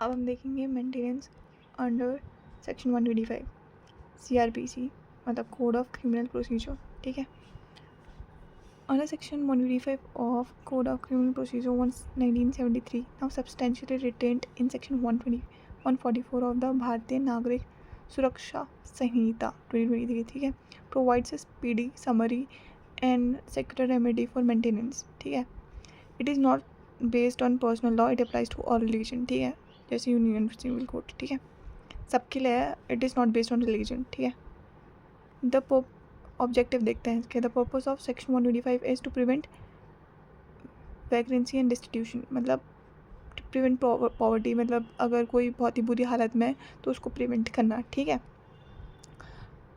अब हम देखेंगे मेंटेनेंस अंडर सेक्शन 125 CRPC मतलब कोड ऑफ क्रिमिनल प्रोसीजर. ठीक है. Under Section 125 of Code of Criminal Procedure 1973, now substantially retained in Section 144 of the भारतीय नागरिक सुरक्षा संहिता 2023. ठीक है. Provides a speedy summary and secure remedy for maintenance. ठीक है. It is not based on personal law, it applies to all religion. ठीक है. जैसे यूनियन सिविल कोड. ठीक है. सबके लिए है. It is not based on religion. ठीक है. The ऑब्जेक्टिव देखते हैं इसके. The purpose of section 125 is to prevent vacancy and destitution मतलब प्रिवेंट पॉवर्टी मतलब अगर कोई बहुत ही बुरी हालत में है तो उसको प्रिवेंट करना. ठीक है.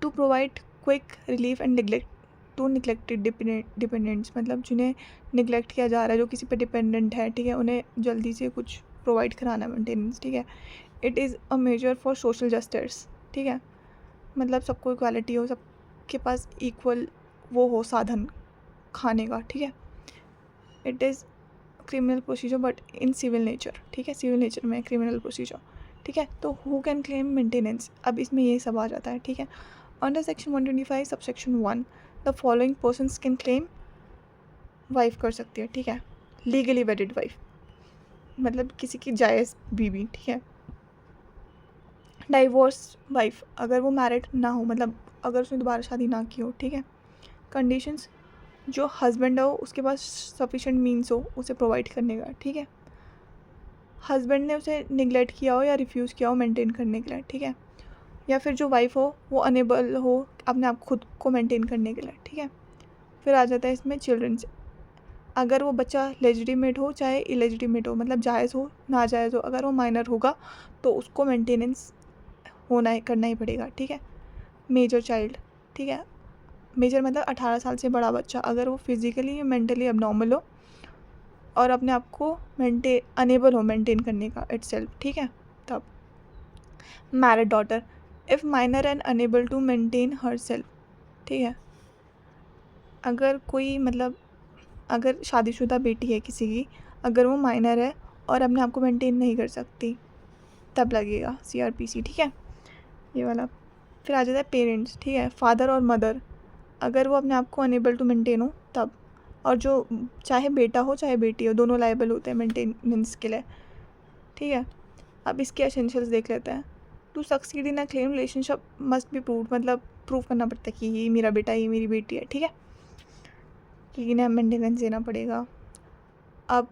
To provide quick relief and neglect to neglected dependents मतलब जिन्हें निगलेक्ट किया जा रहा है, जो किसी पर डिपेंडेंट है. ठीक है. उन्हें जल्दी से कुछ प्रोवाइड कराना मेंटेनेंस. ठीक है. It is a measure for social justice. ठीक है. मतलब सबको इक्वालिटी हो, सबके पास इक्वल वो हो साधन खाने का. ठीक है. It is criminal procedure but in civil nature. ठीक है. सिविल नेचर में क्रिमिनल प्रोसीजर. ठीक है. तो हु कैन क्लेम मेंटेनेंस, अब इसमें ये सब आ जाता है. ठीक है. Under section 125 subsection 1 the following persons can claim. Wife कर सकती है. ठीक है. लीगली वेडिड वाइफ मतलब किसी की जायज़ बीवी. ठीक है. डाइवोर्स वाइफ अगर वो मैरिड ना हो मतलब अगर उसने दोबारा शादी ना की हो. ठीक है. कंडीशंस जो हस्बैंड हो उसके पास सफिशेंट मीन्स हो उसे प्रोवाइड करने का. ठीक है. हस्बैंड ने उसे निगलेक्ट किया हो या रिफ्यूज़ किया हो मेंटेन करने के लिए. ठीक है. या फिर जो वाइफ हो वो अनेबल हो अपने आप खुद को मेंटेन करने के लिए. ठीक है. फिर आ जाता है इसमें चिल्ड्रंस. अगर वो बच्चा लेजिटिमेट हो चाहे इलेजिटिमेट हो मतलब जायज़ हो नाजायज़ हो, अगर वो माइनर होगा तो उसको मेंटेनेंस करना ही पड़ेगा. ठीक है. Major child. ठीक है. मेजर मतलब 18 साल से बड़ा बच्चा अगर वो फिज़िकली या मेंटली अबनॉर्मल हो और अपने आप को अनेबल हो मेंटेन करने का इटसेल्फ. ठीक है. तब married daughter if minor and unable to maintain her self. ठीक है. अगर कोई मतलब अगर शादीशुदा बेटी है किसी की, अगर वो माइनर है और अपने आप को मेंटेन नहीं कर सकती तब लगेगा CRPC. ठीक है. ये वाला. फिर आ जाता है पेरेंट्स. ठीक है. फादर और मदर अगर वो अपने आप को अनेबल टू मेंटेन हो तब. और जो चाहे बेटा हो चाहे बेटी हो दोनों लायबल होते हैं मेंटेनेंस के लिए. ठीक है. अब इसके एसेंशियल्स देख लेते हैं. To succeed in a claim relationship must be prove मतलब प्रूव करना पड़ता है कि ये मेरा बेटा है ये मेरी बेटी है. ठीक है. कि इन्हें मेंटेनेंस देना पड़ेगा. अब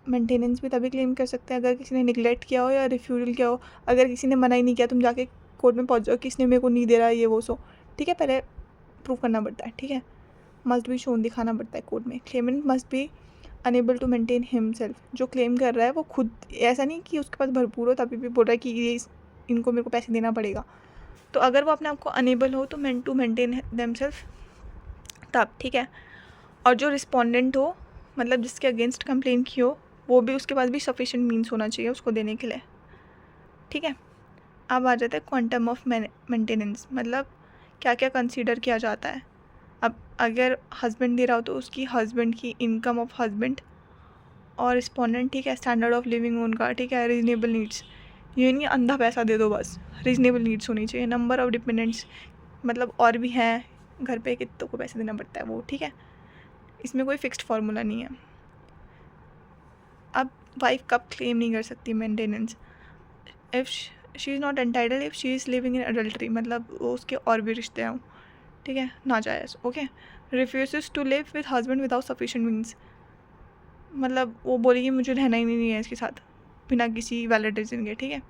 मेंटेनेंस भी तभी क्लेम कर सकते हैं अगर किसी ने निगलेक्ट किया हो या रिफ्यूजल किया हो. अगर किसी ने मना ही नहीं किया तुम जाके कोर्ट में पहुंच जाओ कि इसने मेरे को नहीं दे रहा ये वो सो. ठीक है. पहले प्रूव करना पड़ता है. ठीक है. मस्ट बी शोन दिखाना पड़ता है कोर्ट में. Claimant must be unable to maintain himself. जो क्लेम कर रहा है वो खुद ऐसा नहीं कि उसके पास भरपूर हो तभी भी बोल रहा है कि ये इनको मेरे को पैसे देना पड़ेगा. तो अगर वो अपने आप को अनेबल हो तो टू मेंटेन देमसेल्फ तब. ठीक है. और जो रिस्पोंडेंट हो मतलब जिसके अगेंस्ट कंप्लेन की हो वो भी उसके पास भी सफिशिएंट मीन्स होना चाहिए उसको देने के लिए. ठीक है. अब आ जाता है क्वांटम ऑफ मेंटेनेंस मतलब क्या क्या कंसीडर किया जाता है. अब अगर हस्बैंड दे रहा हो तो उसकी हस्बैंड की इनकम ऑफ हस्बैंड और रिस्पोंडेंट. ठीक है. स्टैंडर्ड ऑफ लिविंग उनका. ठीक है. रीजनेबल नीड्स ये नहीं अंधा पैसा दे दो बस. रीजनेबल नीड्स होनी चाहिए. नंबर ऑफ डिपेंडेंट्स मतलब और भी हैं घर पे कितनों को पैसे देना पड़ता है वो. ठीक है. इसमें कोई फिक्स्ड फार्मूला नहीं है. अब वाइफ कब क्लेम नहीं कर सकती maintenance. If she is not entitled if she is living in adultery मतलब उसके और भी रिश्ते हों. ठीक है. नाजायज़. Okay. Refuse to live with husband without sufficient means मतलब वो बोलेगी मुझे रहना ही नहीं है इसके साथ बिना किसी वैलिड रीज़न के. ठीक है.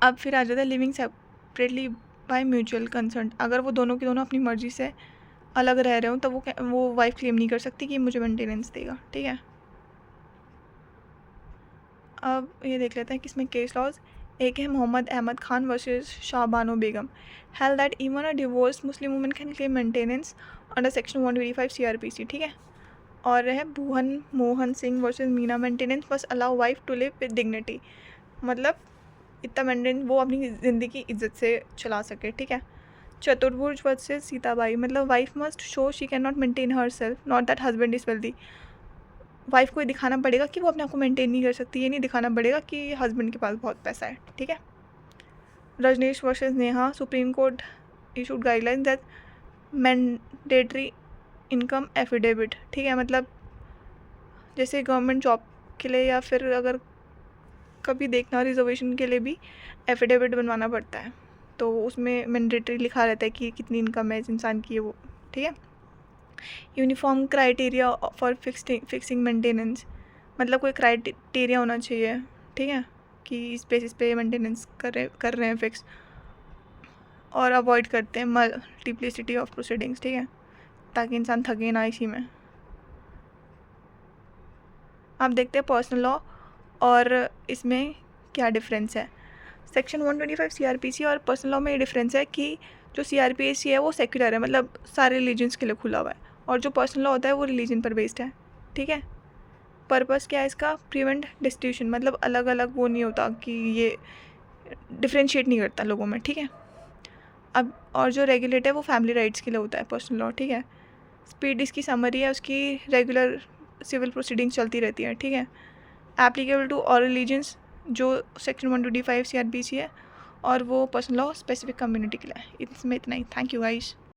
अब फिर आ जाता है living separately by mutual concern. अगर वो दोनों के दोनों अपनी मर्ज़ी से अलग रह रहे हो तब वो वाइफ क्लेम नहीं कर सकती कि मुझे मेंटेनेंस देगा. ठीक है. अब ये देख लेते हैं किसमें केस लॉज. एक है Mohammed Ahmed Khan versus Shahbano Begum. Held that even a divorce Muslim women can claim maintenance under section 125 CRPC. ठीक है. और है Bhuwan Mohan Singh versus Meena. Maintenance must allow wife to live with dignity मतलब इतना मेंटेन वो अपनी ज़िंदगी इज्जत से चला सके. ठीक है. चतुर्भुज वर्सेस सीताबाई मतलब wife must show she can not maintain her self not that husband is wealthy. Wife को ये दिखाना पड़ेगा कि वो अपने आप को मेंटेन नहीं कर सकती, ये नहीं दिखाना पड़ेगा कि हस्बैंड के पास बहुत पैसा है, ठीक है। Rajnish versus Neha, Supreme Court issued guideline that mandatory income affidavit, ठीक है। मतलब जैसे गवर्नमेंट जॉब के लिए या फिर अगर कभी देखना रिजर्वेशन के लिए भी एफिडेविट बनवाना पड़ता है, तो उसमें मैंडेटरी लिखा रहता है कि कितनी इनकम है इस इंसान की, वो ठीक है। Uniform criteria for fixing maintenance, मतलब कोई क्राइटेरिया होना चाहिए, ठीक है, कि इस बेसिस पे मेंटेनेंस कर रहे हैं फिक्स, और अवॉइड करते हैं मल्टीप्लिसिटी ऑफ प्रोसीडिंग्स, ठीक है, ताकि इंसान थके ना इसी में। आप देखते हैं पर्सनल लॉ और इसमें क्या डिफरेंस है। सेक्शन 125 सीआरपीसी और पर्सनल लॉ में ये डिफरेंस है कि जो सीआरपीसी है वो सेक्युलर है, मतलब सारे रिलीजन्स के लिए खुला हुआ है, और जो पर्सनल लॉ होता है वो रिलीजन पर बेस्ड है, ठीक है। पर्पस क्या है इसका, प्रिवेंट डिस्ट्रीब्यूशन, मतलब अलग अलग वो नहीं होता कि ये डिफ्रेंशिएट नहीं करता लोगों में, ठीक है। अब और जो रेगुलेट है वो फैमिली राइट्स के लिए होता है पर्सनल लॉ, ठीक है। स्पीड इसकी समरी है, उसकी रेगुलर सिविल प्रोसीडिंग्स चलती रहती है, ठीक है। एप्लीकेबल टू ऑल रिलीजन्स, जो सेक्शन 125 सीआरपीसी है, और वो पर्सनल लॉ स्पेसिफिक कम्युनिटी के लिए है। इसमें इतना ही। Thank you guys.